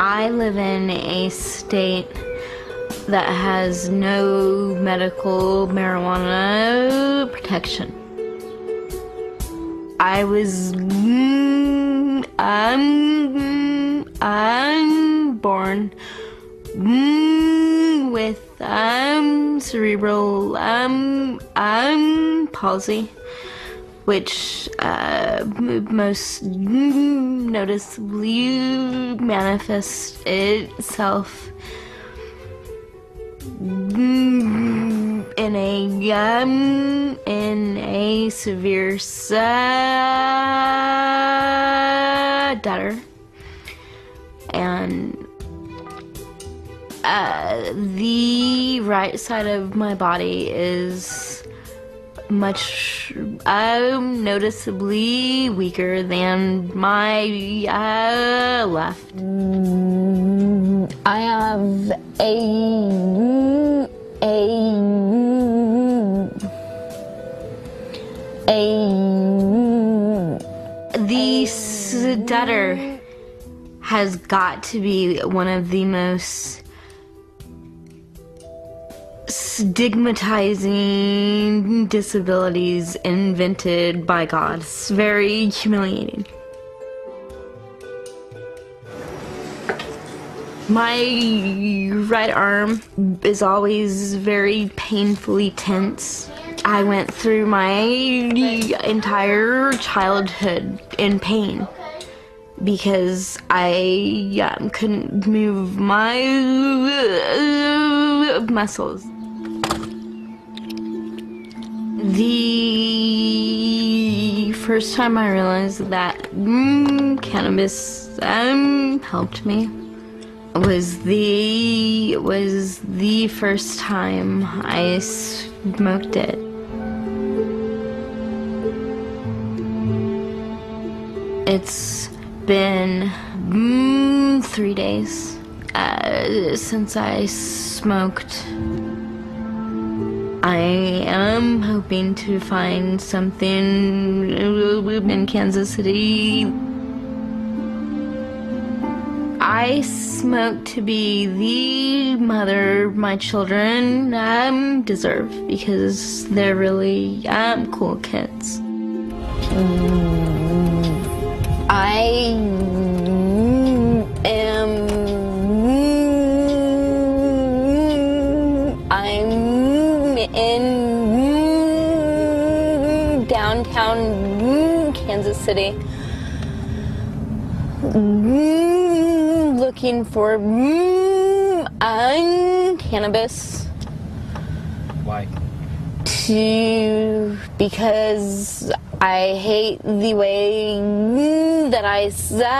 I live in a state that has no medical marijuana protection. I was I'm born with cerebral palsy, which most noticeably manifests itself in a severe stutter, and the right side of my body is much noticeably weaker than my left. I have the stutter has got to be one of the most stigmatizing disabilities invented by God. It's very humiliating. My right arm is always very painfully tense. I went through my entire childhood in pain because I couldn't move my muscles. The first time I realized that cannabis helped me was the first time I smoked it. It's been 3 days since I smoked. I am hoping to find something in Kansas City. I smoke to be the mother my children deserve because they're really cool kids. I'm in downtown Kansas City looking for cannabis. Why? Because I hate the way that I stutter,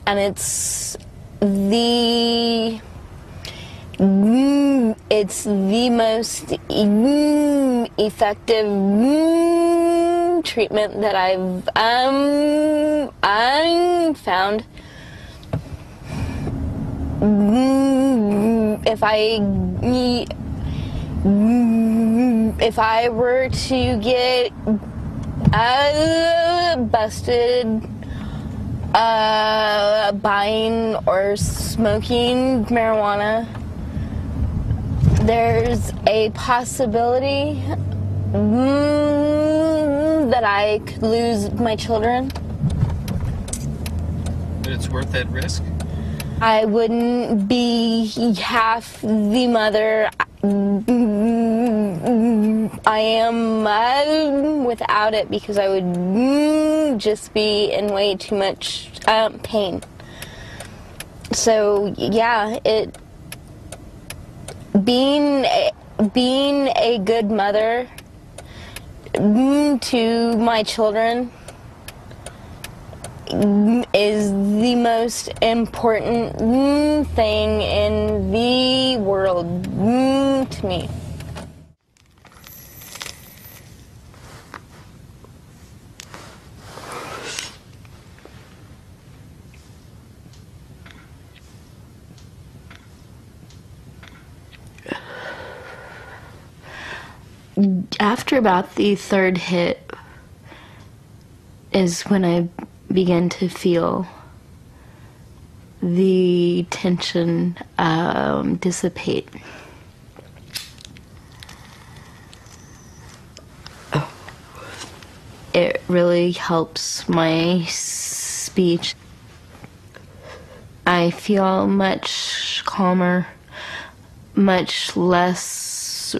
and it's the most effective treatment that I've found. If I were to get busted buying or smoking marijuana, there's a possibility that I could lose my children. But it's worth that risk? I wouldn't be half the mother I am without it, because I would just be in way too much pain. So yeah, being a good mother to my children is the most important thing in the world to me. After about the third hit is when I began to feel the tension dissipate. It really helps my speech. I feel much calmer, much less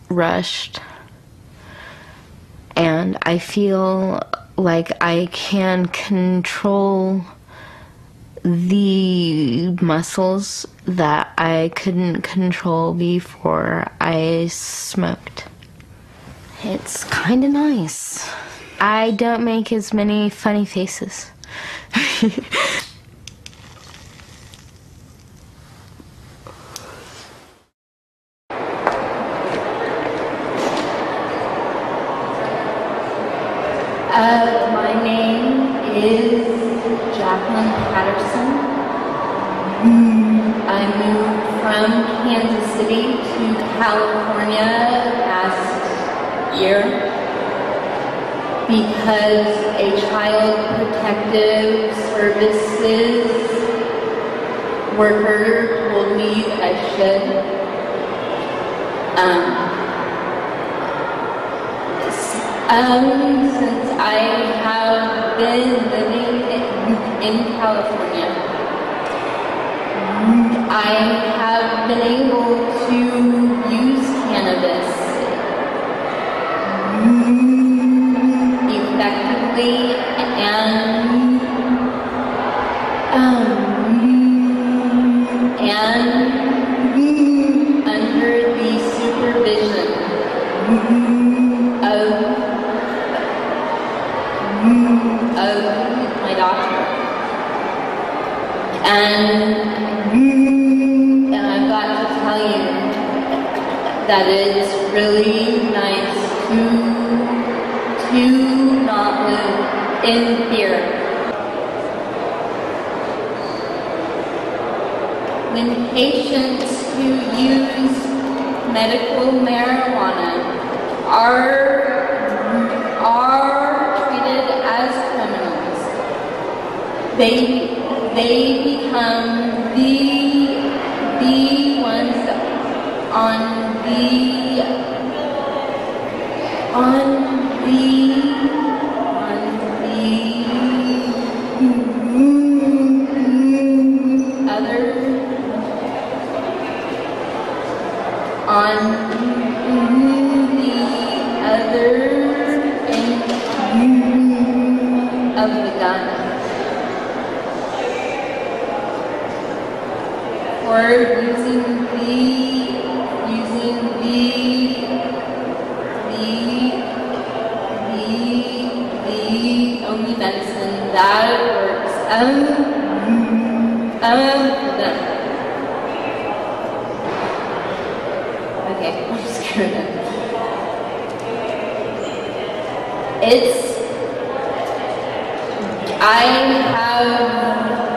rushed, and I feel like I can control the muscles that I couldn't control before I smoked. It's kind of nice. I don't make as many funny faces. My name is Z'Clin Ptterson. I moved from Kansas City to California last year because a child protective services worker told me I should. Since I have been living in California, I have been able to use cannabis effectively and under the supervision of my doctor, and I've got to tell you that it's really nice to not live in fear. When patients who use medical marijuana are treated as criminals, they become the ones on the other end of the gun for using the only medicine that works for them. Okay, I'm screwed up.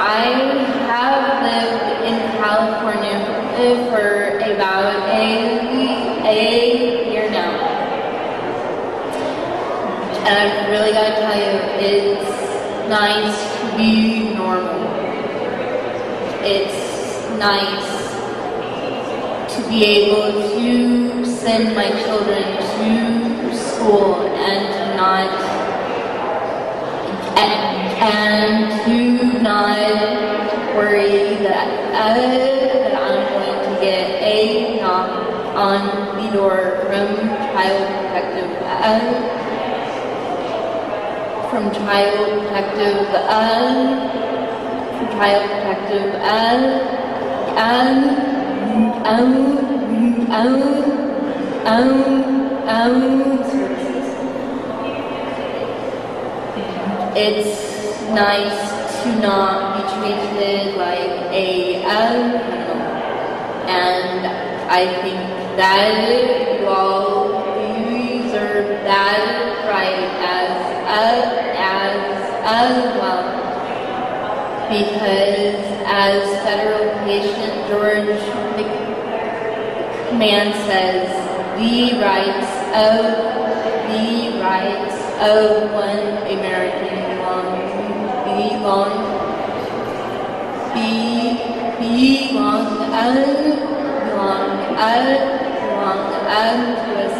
I have lived in California for about a year now, and I've really got to tell you, it's nice to be normal. It's nice to be able to send my children to school and to not worry that I'm going to get a knock on the door from Child Protective services. It's nice to not be treated like a criminal, and I think that you all deserve that right as well, because as federal patient George McMahon says, the rights of one American belong to us.